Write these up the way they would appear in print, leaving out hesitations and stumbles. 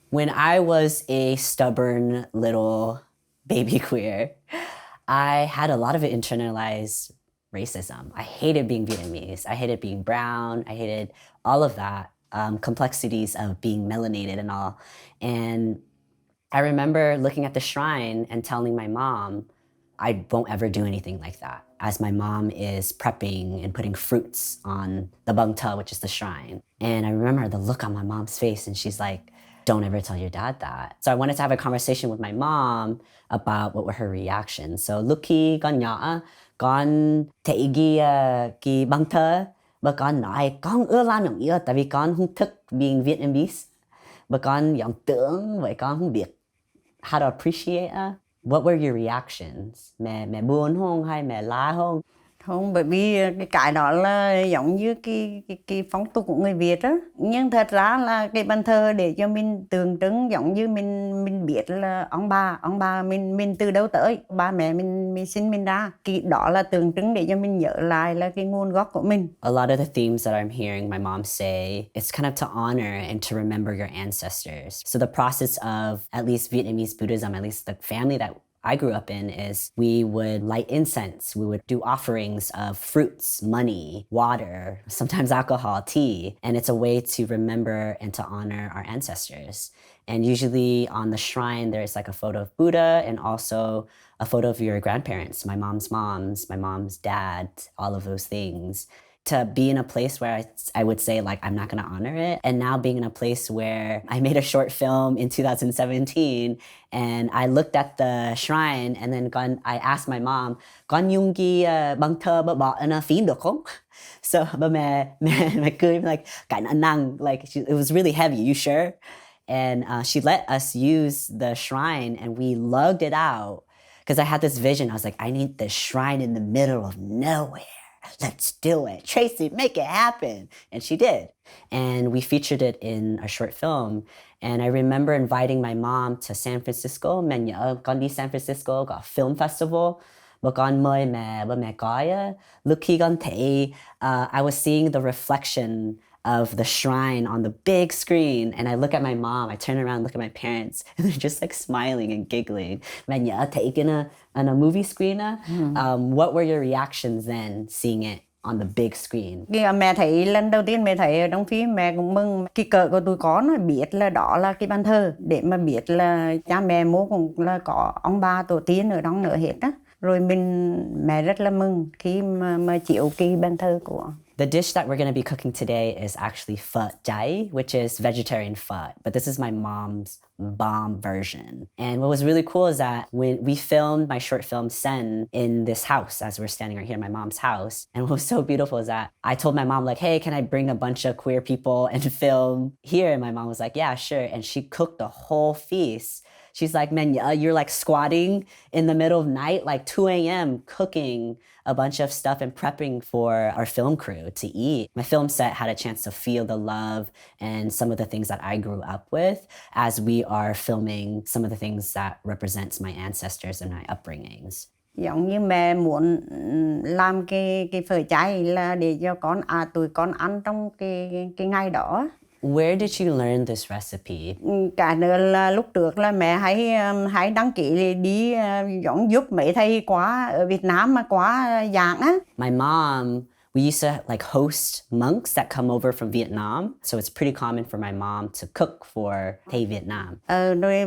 When I was a stubborn little baby queer, I had a lot of internalized racism. I hated being Vietnamese. I hated being brown. I hated all of that, complexities of being melanated and all. And I remember looking at the shrine and telling my mom, I won't ever do anything like that. As my mom is prepping and putting fruits on the bang ta, which is the shrine. And I remember the look on my mom's face, and she's like, don't ever tell your dad that. So I wanted to have a conversation with my mom about what were her reactions. So lúc khi con nhỏ, con thấy cái bang ta, và con nói con ưa làm những yêu tại vì con không thích being Vietnamese. Và con giống tưởng vậy con không biết how to appreciate it. What were your reactions? Mẹ buồn không hay mẹ la không? Không, bởi vì cái đó là giống như cái phong tục của người Việt á. Nhưng thật ra là cái bàn thờ để cho mình tượng trưng, giống như mình biết là ông bà mình từ đâu tới, ba mẹ mình sinh mình ra. Cái đó là tượng trưng để cho mình nhớ lại là cái nguồn gốc của mình. A lot of the themes that I'm hearing my mom say, it's kind of to honor and to remember your ancestors. So the process of at least Vietnamese Buddhism, at least the family that I grew up in, is we would light incense, we would do offerings of fruits, money, water, sometimes alcohol, tea, and it's a way to remember and to honor our ancestors. And usually on the shrine, there's like a photo of Buddha and also a photo of your grandparents, my mom's moms, my mom's dad, all of those things. To be in a place where I would say, like, I'm not going to honor it. And now being in a place where I made a short film in 2017 and I looked at the shrine and then I asked my mom, con dùng cái băng thờ bà bỏ in a phím được không? So bà mẹ cười like, cái nó nặng, like, it was really heavy, you sure? And she let us use the shrine and we lugged it out because I had this vision. I was like, I need this shrine in the middle of nowhere. Let's do it. Tracy, make it happen. And she did. And we featured it in a short film. And I remember inviting my mom to San Francisco. Mẹ nhớ con đi San Francisco, got a film festival. But con mời mẹ và mẹ coi. Lúc khi con thấy, I was seeing the reflection of the shrine on the big screen. And I look at my mom, I turn around, look at my parents, and they're just like smiling and giggling. Mẹ nhớ thấy on a movie screen. What were your reactions then seeing it on the big screen? Khi mẹ thấy lần đầu tiên mẹ thấy ở trong phim, mẹ cũng mừng. Cái cỡ của tụi con biết là đó là cái bàn thờ, để mà biết là cha mẹ mô cũng là có ông bà tổ tiên ở đó nữa hết á. Rồi mẹ rất là mừng khi mà chiếu cái bàn thờ của. The dish that we're going to be cooking today is actually phở Chay, which is vegetarian pho, but this is my mom's bomb version. And what was really cool is that when we filmed my short film Sen in this house, as we're standing right here in my mom's house, and what was so beautiful is that I told my mom, like, hey, can I bring a bunch of queer people and film here? And my mom was like, yeah, sure. And she cooked the whole feast. She's like, man, you're like squatting in the middle of night, like 2 a.m. cooking a bunch of stuff and prepping for our film crew to eat. My film set had a chance to feel the love and some of the things that I grew up with as we are filming some of the things that represents my ancestors and my upbringings. Giống như mẹ muốn làm cái phở chay là để cho tụi con ăn trong cái ngày đó. Where did you learn this recipe? Cả nữa là lúc trước là mẹ hay đăng ký đi giống giúp mấy thầy quá ở Việt Nam mà quá giảng á. My mom, we used to like host monks that come over from Vietnam. So it's pretty common for my mom to cook for thầy Việt Nam. Rồi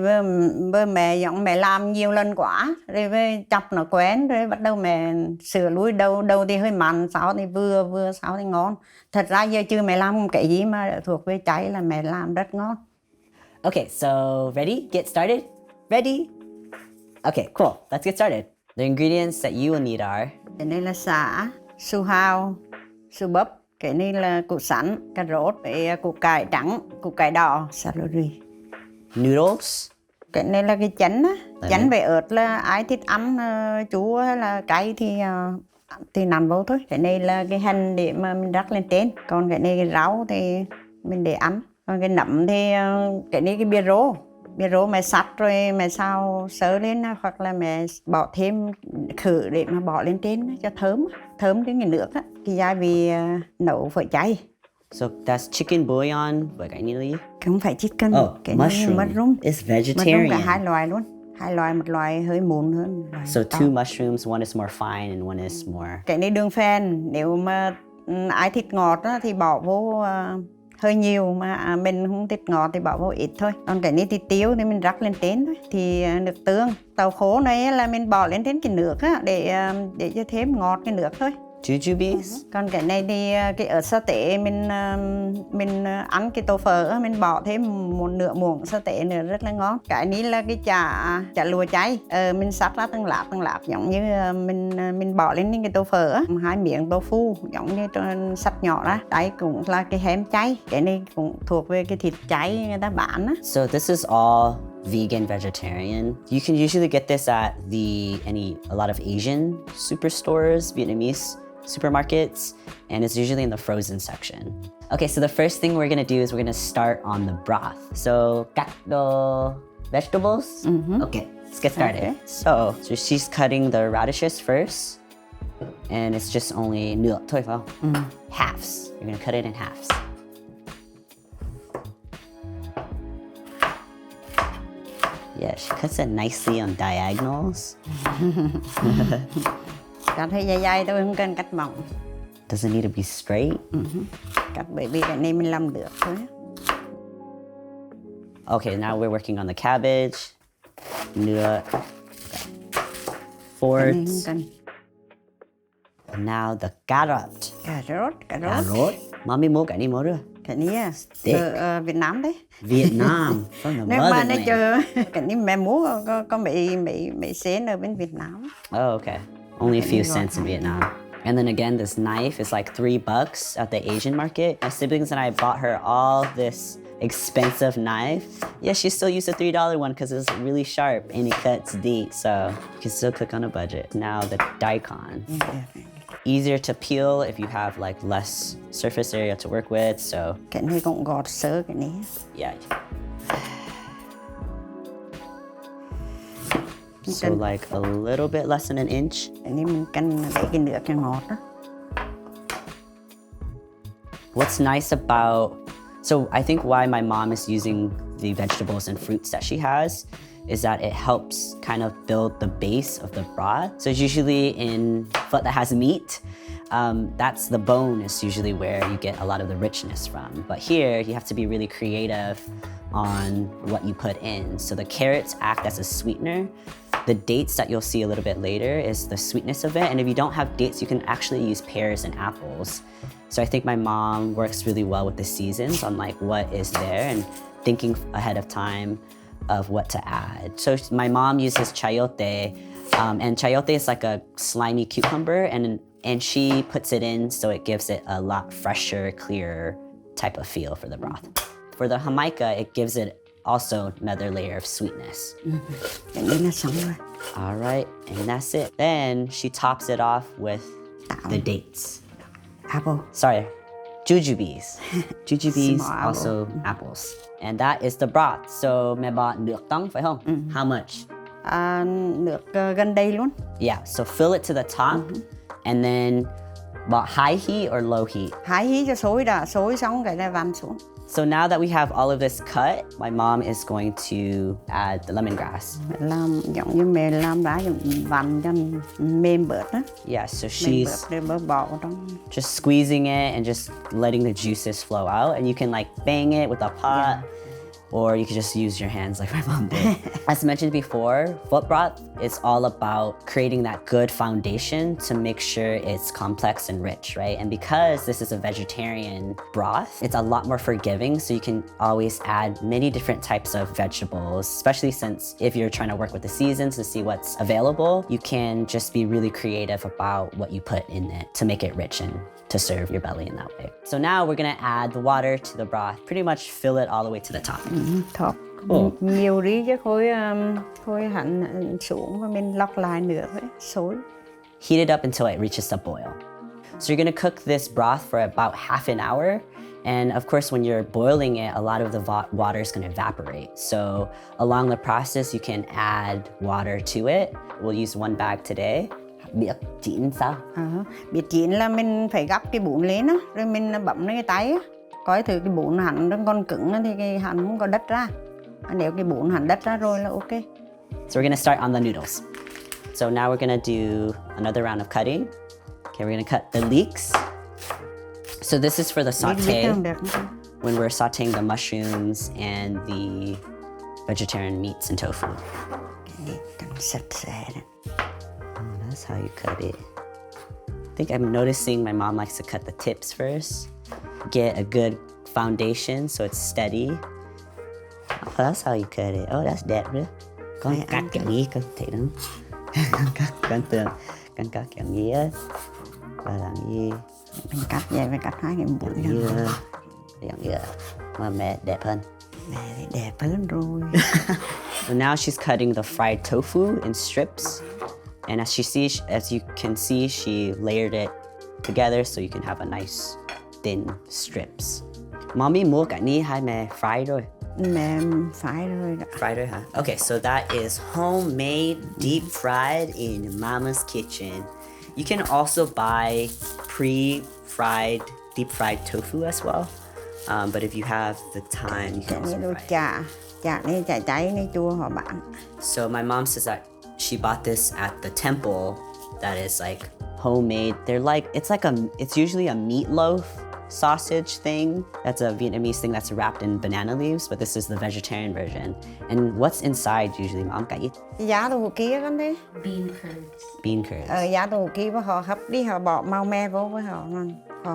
với mẹ làm nhiều lần quá, rồi với chập nó quen, rồi bắt đầu mẹ sửa lúi đầu thì hơi mặn, sau thì vừa sau thì ngon. Thật ra giờ chưa mẹ làm cái gì mà thuộc về cháy là mẹ làm rất ngon. Okay, so ready? Get started? Ready? Okay, cool. Let's get started. The ingredients that you will need are... Cái này là sả, su hào, su bắp. Cái này là củ sắn, cà rốt, củ cải trắng, củ cải đỏ, celery. Noodles. Cái này là cái chánh á. Chánh với ớt là ai thích ăn chua hay là cay thì nằm vô thôi. Cái này là cái hành để mà mình rắc lên trên. Còn cái này cái rau thì mình để ăn. Còn cái nấm thì cái này cái bia rô. Bia rô mẹ sắt rồi mẹ xào sớ lên, hoặc là mẹ bỏ thêm khử để mà bỏ lên trên cho thơm. Thơm cái nước á. Cái gia vị nấu phở chay. So that's chicken bouillon. Like I need to. Không phải chicken. Oh, Cái này mushroom. mushroom. It's Mushroom cả hai vegetarian. loại luôn. Hai loại, một loại hơi mụn hơn. Loại So to. two mushrooms. One is more fine and one is more. Cái này đường phèn. Nếu mà ai thịt ngọt á, thì bỏ vô hơi nhiều, mà mình không thịt ngọt thì bỏ vô ít thôi. Còn cái này thịt tiêu thì mình rắc lên trên thôi. Thì nước tương, tàu khô này là mình bỏ lên trên cái nước á, để cho thêm ngọt cái nước thôi. Jujubes? Còn cái này thì cái ớt sa tế mình ăn cái tô phở á, mình bỏ thêm một nửa muỗng sa tế nữa rất là ngon. Cái này là cái chả lùa cháy, mình sắc ra từng lát giống như mình bỏ lên cái tô phở á. 2 miếng tofu giống như sắt nhỏ ra. Đây cũng là cái hém cháy. Cái này cũng thuộc về cái thịt cháy người ta bán á. So this is all vegan, vegetarian. You can usually get this at a lot of Asian superstores, Vietnamese supermarkets, and it's usually in the frozen section. Okay, so the first thing we're gonna do is we're gonna start on the broth. So cut the vegetables. Okay, let's get started. Okay. So she's cutting the radishes first, and it's just only nửa thôi phải không? Halves. You're gonna cut it in halves. Yeah, she cuts it nicely on diagonals. Cắt hơi dày thôi, không cần cắt mỏng. Doesn't need to be straight. Cắt bởi vì cái này mình làm được thôi. Okay, now we're working on the cabbage. Nửa. Fourths. And now the carrot. Cà rốt. Carrot. Mommy mua cái này mua rồi. Cái này ở Việt Nam đấy. Vietnam. From the Nếu mà nó motherland. chờ cái này mẹ mua có mấy sen ở bên Việt Nam. Oh, okay. Only a few cents in Vietnam. And then again, this knife is like $3 at the Asian market. My siblings and I bought her all this expensive knife. Yeah, she still used a $3 one because it's really sharp and it cuts deep, so you can still cook on a budget. Now the daikon. Easier to peel if you have like less surface area to work with, so. Cái này cũng gọt sơ cái này. Yeah. So like a little bit less than an inch. Cái này mình cần để cái nước cho ngọt đó. What's nice about, so I think why my mom is using the vegetables and fruits that she has is that it helps kind of build the base of the broth. So it's usually in food that has meat, that's the bone is usually where you get a lot of the richness from. But here you have to be really creative on what you put in. So the carrots act as a sweetener. The dates that you'll see a little bit later is the sweetness of it. And if you don't have dates, you can actually use pears and apples. So I think my mom works really well with the seasons on like what is there and thinking ahead of time of what to add. So my mom uses chayote, and chayote is like a slimy cucumber, and she puts it in so it gives it a lot fresher, clearer type of feel for the broth. For the jamaica, it gives it also another layer of sweetness. Cái này là xong rồi. All right, and that's it. Then she tops it off with the dates. Apple. Sorry, jujubes. Jujubes, Small apple. also apples. And that is the broth. So mẹ bỏ nước tông phải không? How much? Nước gần đây luôn. Yeah, so fill it to the top, and then bỏ high heat or low heat. Hãy hí cho sôi đã, sôi xong cái này vặn xuống. So now that we have all of this cut, my mom is going to add the lemongrass. Làm giống như mẹ làm ra vặn cho mềm bớt đó. Yeah, so Mềm she's bớt để bỏ vào trong. just squeezing it and just letting the juices flow out. And you can like bang it with a pot, or you can just use your hands like my mom did. As mentioned before, foot broth is all about creating that good foundation to make sure it's complex and rich, right? And because this is a vegetarian broth, it's a lot more forgiving, so you can always add many different types of vegetables, especially since if you're trying to work with the seasons to see what's available, you can just be really creative about what you put in it to make it rich and to serve your belly in that way. So now we're gonna add the water to the broth, pretty much fill it all the way to the top. Thọt. Nhiều đi chứ khối hẳn xuống và mình lọc lại nữa thôi, sôi. Heat it up until it reaches a boil. So you're gonna cook this broth for about half an hour. And of course, when you're boiling it, a lot of the water is gonna evaporate. So along the process, you can add water to it. We'll use 1 bag today. Biết chín sao? Biết chín là mình phải gắp cái bún lên á, rồi mình bấm lên cái tay á. coi thử cái bún hẳn đang còn cứng thì cái hẳn không có đất ra. Nếu cái bún hẳn đất ra rồi là ok. So we're gonna start on the noodles. So now we're gonna do another round of cutting. Okay, we're gonna cut the leeks. So this is for the saute when we're sauteing the mushrooms and the vegetarian meats and tofu. That's how you cut it. I think I'm noticing my mom likes to cut the tips first. Get a good foundation so it's steady. Oh, that's how you cut it. Oh, that's đẹp nữa. Con cắt kiểu gì con thấy nó. Con cắt kiểu gì á. Và làm gì? Mình cắt vậy phải cắt hai cái mũi Dạng như mà mẹ đẹp hơn. Mẹ thì đẹp hơn rồi. So now she's cutting the fried tofu in strips. And as you can see, she layered it together so you can have a nice thin strips. Mommy mua cái này hay mẹ fry rồi? Mẹ fry rồi. Fried rồi hả? Okay, so that is homemade deep fried in Mama's kitchen. You can also buy pre-fried, deep fried tofu as well. But if you have the time, you can also buy it. Chả này chả cháy này chua họ bán. So my mom says that she bought this at the temple that is like homemade. It's usually a meatloaf sausage thing. That's a Vietnamese thing that's wrapped in banana leaves, but this is the vegetarian version. And what's inside usually, Mom? Giá đồ kia con đi. Bean curds. Bean curds. Giá đồ kia họ hấp đi, họ bỏ mau me vô với họ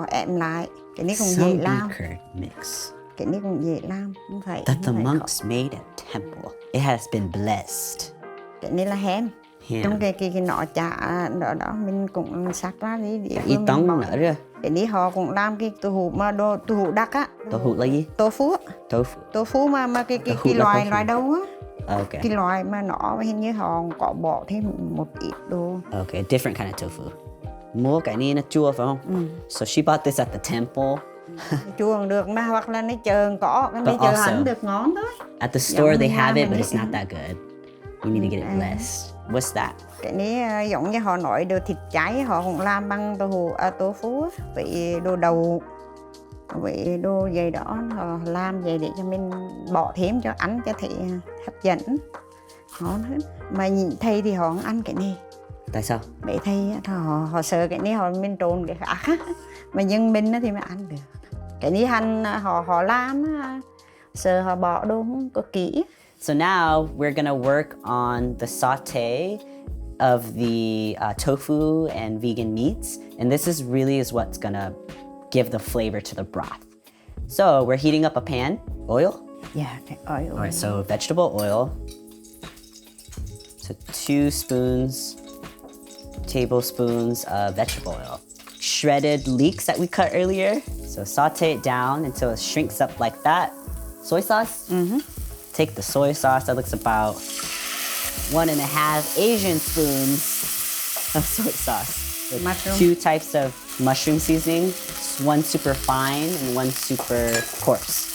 ém lại. Cái này cũng Some dễ bean làm. curd mix. Cái này cũng dễ làm, không phải. That the monks made at temple. It has been blessed. Cái này là hem. Ham. Trong cái nọ chả đó mình cũng sắc ra đi. Ý tống nữa rồi. Cái này họ cũng làm cái tô hủ đặc á. Tô hủ là gì? Tofu. Tofu mà cái loài đâu á. Okay. Cái loài mà nó hình như họ có bỏ thêm một ít đồ. Okay, a different kind of tofu. Mua cái này nó chua phải không? So she bought this at the temple. Chua cũng được mà hoặc là nó chờ có, cái chờ hẳn được ngon thôi. At the store they have it, but it's not that good. You need to get it blessed. What's that? Cái này giống như họ nói đồ thịt cháy, họ cũng làm bằng tofu với đồ đậu, với đồ gì đó, họ làm vậy để cho mình bỏ thêm cho ăn cho thấy hấp dẫn, ngon hơn. Mà nhìn thầy thì họ không ăn cái này. Tại sao? Bởi thầy họ sợ cái này mình trộn cái khác, mà nhưng mình thì mới ăn được. Cái này hành họ làm sợ họ bỏ đồ không có kỹ. So now we're gonna work on the saute of the tofu and vegan meats. And this is what's gonna give the flavor to the broth. So we're heating up a pan, oil. Yeah, oil. All right, so vegetable oil. So 2 tablespoons of vegetable oil. Shredded leeks that we cut earlier. So saute it down until it shrinks up like that. Soy sauce. Take the soy sauce. That looks about 1.5 Asian spoons of soy sauce. With 2 types of mushroom seasoning. One super fine and one super coarse.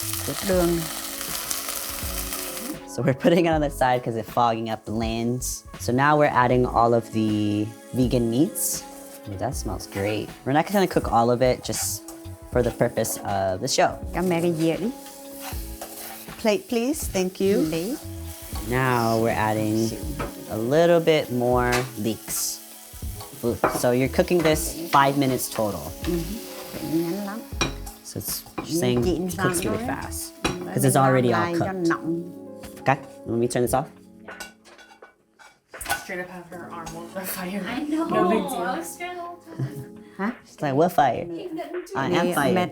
So we're putting it on the side because it's fogging up the lens. So now we're adding all of the vegan meats. Ooh, that smells great. We're not gonna cook all of it just for the purpose of the show. Plate, please. Thank you. Now we're adding a little bit more leeks. Ooh, so you're cooking this 5 minutes total. So it's saying it cooks really fast because it's already all cooked. Okay, let me turn this off. Straight up have her arm over fire. I know. No big deal. I was scared the whole time. It's like, what fire? I am fire.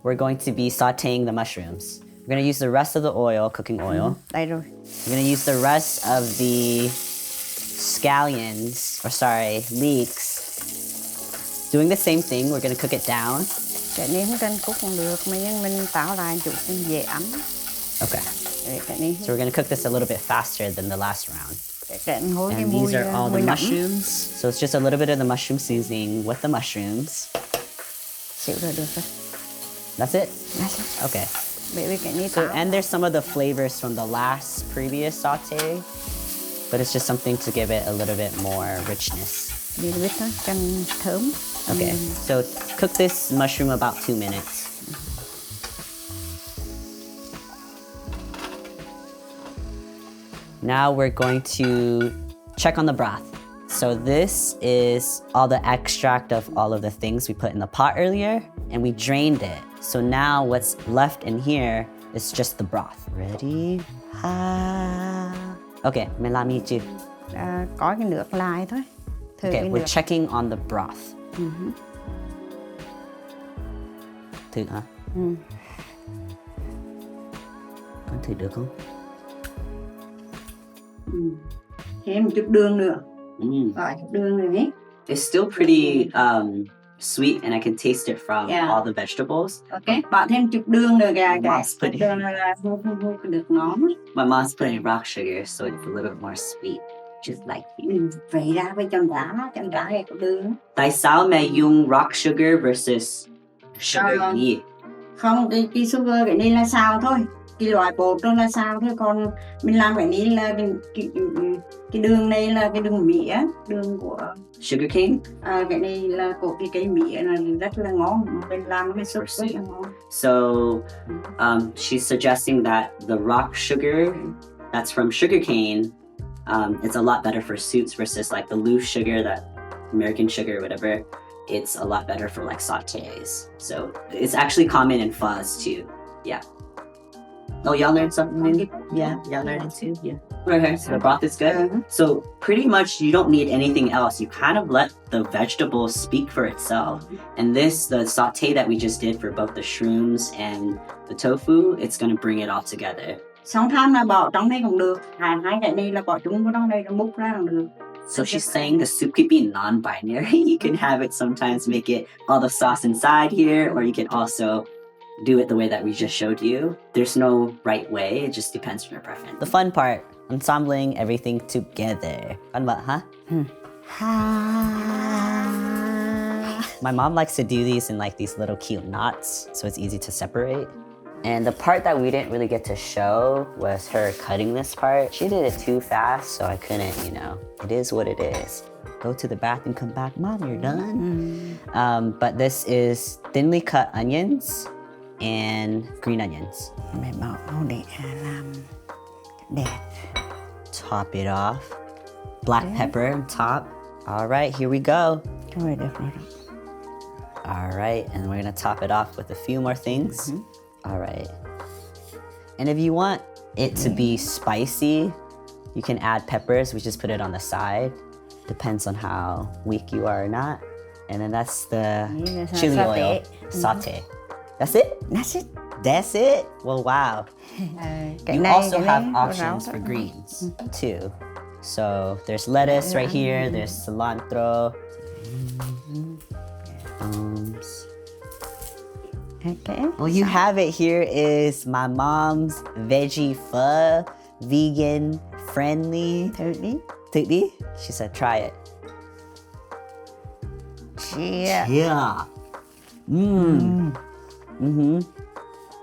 We're going to be sauteing the mushrooms. We're gonna use the rest of the oil, cooking oil. Đây rồi. We're gonna use the rest of the leeks. Doing the same thing, we're gonna cook it down. Cái này không cần cúc cũng được, mà nhưng mình tạo lại chút dễ ăn. Okay. So we're gonna cook this a little bit faster than the last round. And these are all the mushrooms. So it's just a little bit of the mushroom seasoning with the mushrooms. That's it? Okay. So, and there's some of the flavors from the previous saute, but it's just something to give it a little bit more richness. Okay, so cook this mushroom about 2 minutes. Now we're going to check on the broth. So this is all the extract of all of the things we put in the pot earlier, and we drained it. So now what's left in here is just the broth. Ready? Okay, mình làm gì chứ? Có cái nước lại thôi. Thử Okay, cái we're nước. checking on the broth. Thử hả? Con thử được không? Thêm một chút đường nữa. Mm. Gọi chút đường nữa nhé. It's still pretty sweet, and I can taste it from Yeah. all the vegetables. Ok, bỏ thêm chút đường nữa kìa. Must put it. Đường là hút cái được ngon. My mom's putting rock sugar, so it's a little bit more sweet, just like you. Vậy ra với chân đá hay có đường. Tại sao mẹ dùng rock sugar versus sugar ghee? Không, cái sugar cái này là xào thôi. Cái loại bột đó là xào thôi, còn mình làm cái này là cái đường này là cái đường mía, đường của Sugar cane? cái này là của cái cây mía là rất là ngon, mình làm cái súp rất là ngon. So she's suggesting that the rock sugar that's from sugar cane, it's a lot better for soups versus like the loose sugar, that American sugar, whatever. It's a lot better for like sautés. So it's actually common in fuzz too. Yeah. Oh, y'all learned something new? Yeah, y'all learned it too. Yeah. Okay, so the broth is good. So pretty much you don't need anything else. You kind of let the vegetables speak for itself. And this, the sauté that we just did for both the shrooms and the tofu, it's gonna bring it all together. Sometimes là bỏ trong đây cũng được, hai cái này là bỏ chung vào trong đây, nó múc ra cũng được. So she's saying the soup could be non-binary. You can have it sometimes, make it all the sauce inside here, or you can also do it the way that we just showed you. There's no right way, it just depends on your preference. The fun part, ensembling everything together. Fun what, huh? My mom likes to do these in like these little cute knots, so it's easy to separate. And the part that we didn't really get to show was her cutting this part. She did it too fast, so I couldn't, you know. It is what it is. Go to the bathroom, come back, Mom, you're done. But this is thinly cut onions and green onions. Mẹ bỏ vô để làm đẹp. Top it off. Black pepper on top. All right, here we go. Rồi được rồi. All right, and we're gonna top it off with a few more things. All right. And if you want it to be spicy, you can add peppers. We just put it on the side. Depends on how weak you are or not. And then that's the Yeah, chili sauté. oil saute. That's it? That's it. That's it? Well, wow. Cái You này, also cái have này, rau options thôi. for greens too. So there's lettuce right here, there's cilantro. Okay. Well, you have it. Here is my mom's veggie pho, vegan friendly. Thử đi. Thử đi? She said, try it. Cheers. Yeah.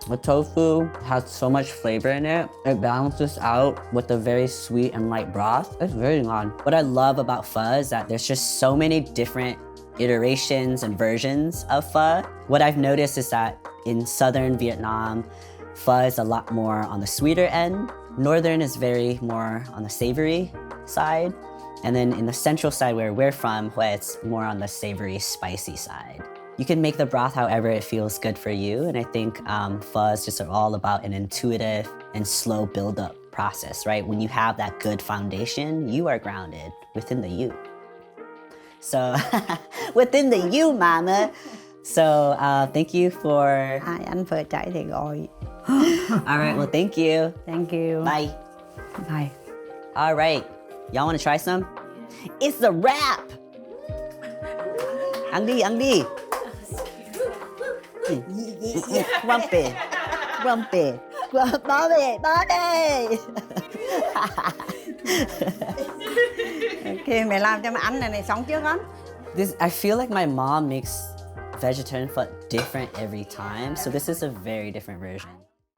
The tofu has so much flavor in it. It balances out with the very sweet and light broth. It's very good. What I love about pho is that there's just so many different iterations and versions of pho. What I've noticed is that in southern Vietnam, pho is a lot more on the sweeter end. Northern is very more on the savory side. And then in the central side where we're from, where it's more on the savory, spicy side. You can make the broth however it feels good for you. And I think pho is just all about an intuitive and slow build-up process, right? When you have that good foundation, you are grounded within the you. So, within the you, mama. So, thank you for... Ai ăn phở cháy thì gọi. All right, well, thank you. Thank you. Bye. Bye. All right, y'all want to try some? It's a wrap. Ăn đi, ăn đi. Grumpy, grumpy. Bobby, Bobby. Khi mẹ làm cho mẹ ăn này sống chưa con? I feel like my mom makes vegetarian pho different every time, so this is a very different version.